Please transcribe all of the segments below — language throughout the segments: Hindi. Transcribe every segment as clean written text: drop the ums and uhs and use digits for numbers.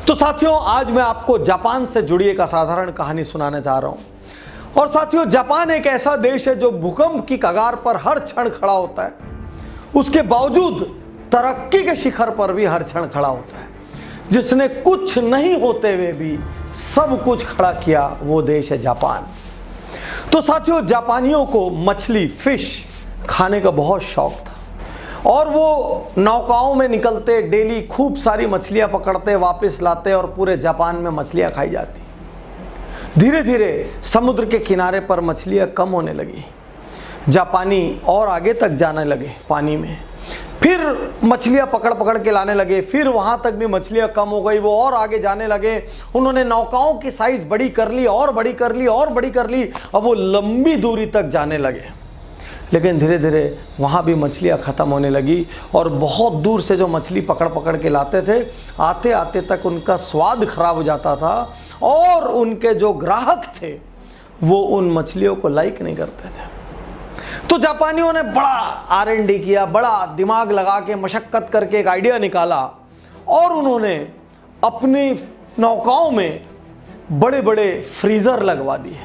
तो साथियों, आज मैं आपको जापान से जुड़ी एक असाधारण कहानी सुनाने जा रहा हूं। और साथियों, जापान एक ऐसा देश है जो भूकंप की कगार पर हर क्षण खड़ा होता है। उसके बावजूद तरक्की के शिखर पर भी हर क्षण खड़ा होता है। जिसने कुछ नहीं होते हुए भी सब कुछ खड़ा किया, वो देश है जापान। तो साथियों, जापानियों को मछली, फिश खाने का बहुत शौक था और वो नौकाओं में निकलते, डेली खूब सारी मछलियां पकड़ते, वापस लाते और पूरे जापान में मछलियां खाई जाती। धीरे धीरे समुद्र के किनारे पर मछलियां कम होने लगी। जापानी और आगे तक जाने लगे पानी में, फिर मछलियां पकड़ पकड़ के लाने लगे। फिर वहां तक भी मछलियां कम हो गई, वो और आगे जाने लगे। उन्होंने नौकाओं की साइज बड़ी कर ली और बड़ी कर ली और बड़ी कर ली। अब वो लंबी दूरी तक जाने लगे, लेकिन धीरे धीरे वहाँ भी मछलियाँ ख़त्म होने लगी और बहुत दूर से जो मछली पकड़ पकड़ के लाते थे, आते आते तक उनका स्वाद खराब हो जाता था और उनके जो ग्राहक थे वो उन मछलियों को लाइक नहीं करते थे। तो जापानियों ने बड़ा R&D किया, बड़ा दिमाग लगा के मशक्क़त करके एक आइडिया निकाला और उन्होंने अपनी नौकाओं में बड़े बड़े फ्रीज़र लगवा दिए।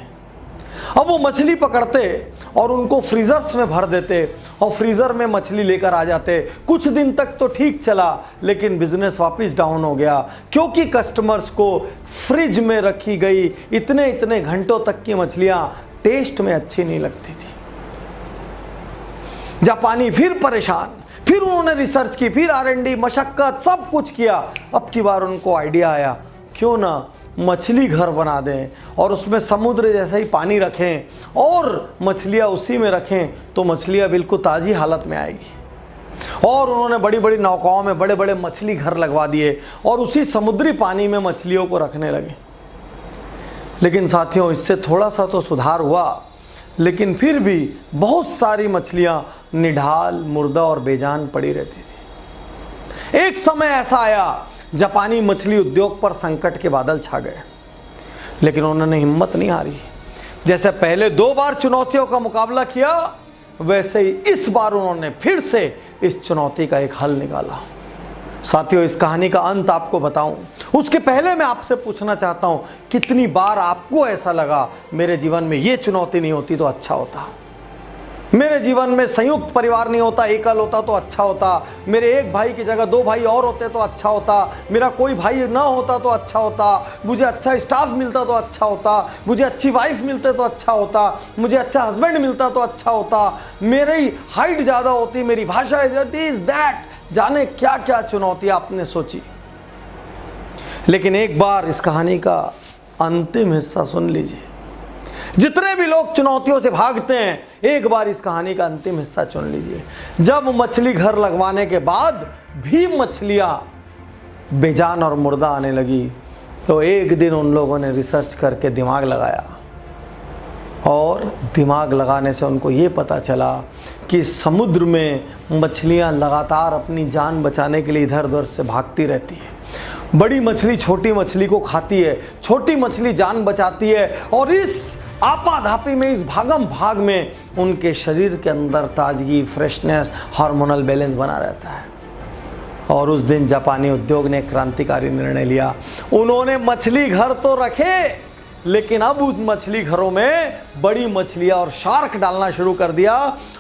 अब वो मछली पकड़ते और उनको फ्रीजर्स में भर देते और फ्रीजर में मछली लेकर आ जाते। कुछ दिन तक तो ठीक चला, लेकिन बिजनेस वापस डाउन हो गया, क्योंकि कस्टमर्स को फ्रिज में रखी गई इतने इतने घंटों तक की मछलियां टेस्ट में अच्छी नहीं लगती थी। जापानी फिर परेशान, फिर उन्होंने रिसर्च की, फिर R&D, मशक्कत, सब कुछ किया। अब की बार उनको आइडिया आया, क्यों ना मछली घर बना दें और उसमें समुद्र जैसा ही पानी रखें और मछलियाँ उसी में रखें, तो मछलियाँ बिल्कुल ताज़ी हालत में आएगी। और उन्होंने बड़ी बड़ी नौकाओं में बड़े बड़े मछली घर लगवा दिए और उसी समुद्री पानी में मछलियों को रखने लगे। लेकिन साथियों, इससे थोड़ा सा तो सुधार हुआ, लेकिन फिर भी बहुत सारी मछलियाँ निढाल, मुर्दा और बेजान पड़ी रहती थी। एक समय ऐसा आया, जापानी मछली उद्योग पर संकट के बादल छा गए, लेकिन उन्होंने हिम्मत नहीं हारी। जैसे पहले 2 बार चुनौतियों का मुकाबला किया, वैसे ही इस बार उन्होंने फिर से इस चुनौती का एक हल निकाला। साथियों, इस कहानी का अंत आपको बताऊं, उसके पहले मैं आपसे पूछना चाहता हूं, कितनी बार आपको ऐसा लगा, मेरे जीवन में ये चुनौती नहीं होती तो अच्छा होता, मेरे जीवन में संयुक्त परिवार नहीं होता, एकल होता तो अच्छा होता, मेरे एक भाई की जगह 2 भाई और होते तो अच्छा होता, मेरा कोई भाई ना होता तो अच्छा होता, मुझे अच्छा स्टाफ मिलता तो अच्छा होता, मुझे अच्छी वाइफ मिलते तो अच्छा होता, मुझे अच्छा हस्बैंड मिलता तो अच्छा होता, मेरी हाइट ज़्यादा होती, मेरी भाषा दिस दैट, जाने क्या क्या चुनौती आपने सोची। लेकिन एक बार इस कहानी का अंतिम हिस्सा सुन लीजिए। जितने भी लोग चुनौतियों से भागते हैं, एक बार इस कहानी का अंतिम हिस्सा सुन लीजिए। जब मछली घर लगवाने के बाद भी मछलियां बेजान और मुर्दा आने लगी, तो एक दिन उन लोगों ने रिसर्च करके दिमाग लगाया और दिमाग लगाने से उनको ये पता चला कि समुद्र में मछलियां लगातार अपनी जान बचाने के लिए इधर उधर से भागती रहती है। बड़ी मछली छोटी मछली को खाती है, छोटी मछली जान बचाती है और इस आपाधापी में, इस भागम भाग में उनके शरीर के अंदर ताजगी, फ्रेशनेस, हार्मोनल बैलेंस बना रहता है। और उस दिन जापानी उद्योग ने क्रांतिकारी निर्णय लिया। उन्होंने मछली घर तो रखे, लेकिन अब उस मछली घरों में बड़ी मछलियां और शार्क डालना शुरू कर दिया।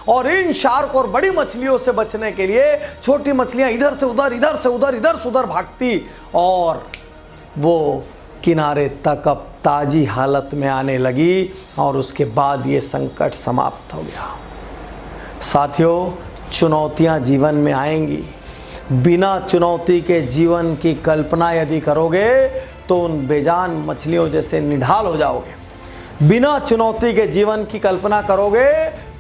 और इन शार्क और बड़ी मछलियों से बचने के लिए छोटी मछलियां इधर से उधर, इधर से उधर, इधर से उधर भागती और वो किनारे तक अब ताजी हालत में आने लगी। और उसके बाद ये संकट समाप्त हो गया। साथियों, चुनौतियां जीवन में आएंगी। बिना चुनौती के जीवन की कल्पना यदि करोगे तो उन बेजान मछलियों जैसे निढाल हो जाओगे। बिना चुनौती के जीवन की कल्पना करोगे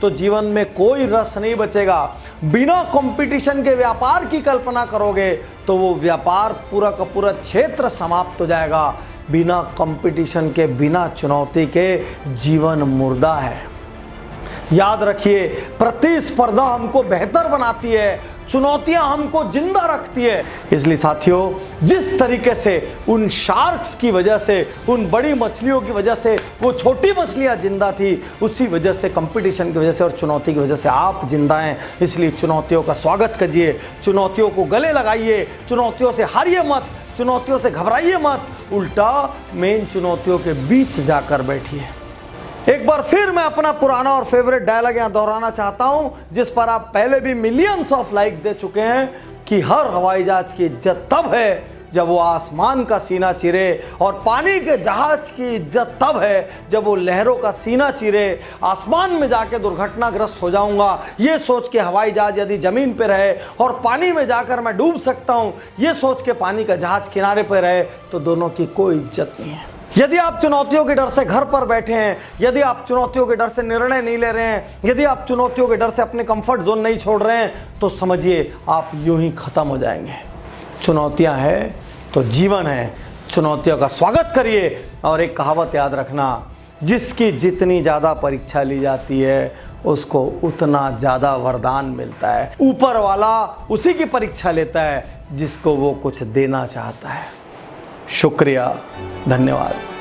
तो जीवन में कोई रस नहीं बचेगा। बिना कंपटीशन के व्यापार की कल्पना करोगे तो वो व्यापार पूरा का पूरा क्षेत्र समाप्त हो जाएगा। बिना कंपटीशन के, बिना चुनौती के जीवन मुर्दा है। याद रखिए, प्रतिस्पर्धा हमको बेहतर बनाती है, चुनौतियां हमको जिंदा रखती है। इसलिए साथियों, जिस तरीके से उन शार्क्स की वजह से, उन बड़ी मछलियों की वजह से वो छोटी मछलियां जिंदा थी, उसी वजह से, कंपटीशन की वजह से और चुनौती की वजह से आप जिंदा हैं। इसलिए चुनौतियों का स्वागत कीजिए, चुनौतियों को गले लगाइए, चुनौतियों से हारिए मत, चुनौतियों से घबराइए मत, उल्टा मेन चुनौतियों के बीच जाकर बैठिए। एक बार फिर मैं अपना पुराना और फेवरेट डायलॉग यहां दोहराना चाहता हूं, जिस पर आप पहले भी मिलियंस ऑफ लाइक्स दे चुके हैं, कि हर हवाई जहाज की इज्जत तब है जब वो आसमान का सीना चीरे, और पानी के जहाज की इज्जत तब है जब वो लहरों का सीना चीरे। आसमान में जाके दुर्घटनाग्रस्त हो जाऊंगा ये सोच के हवाई जहाज यदि जमीन पे रहे, और पानी में जाकर मैं डूब सकता हूं ये सोच के पानी का जहाज किनारे पे रहे, तो दोनों की कोई इज्जत नहीं है। यदि आप चुनौतियों के डर से घर पर बैठे हैं, यदि आप चुनौतियों के डर से निर्णय नहीं ले रहे हैं, यदि आप चुनौतियों के डर से अपने कंफर्ट जोन नहीं छोड़ रहे हैं, तो समझिए आप यूं ही खत्म हो जाएंगे। चुनौतियां हैं तो जीवन है, चुनौतियों का स्वागत करिए। और एक कहावत याद रखना, जिसकी जितनी ज़्यादा परीक्षा ली जाती है उसको उतना ज़्यादा वरदान मिलता है। ऊपर वाला उसी की परीक्षा लेता है जिसको वो कुछ देना चाहता है। शुक्रिया, धन्यवाद।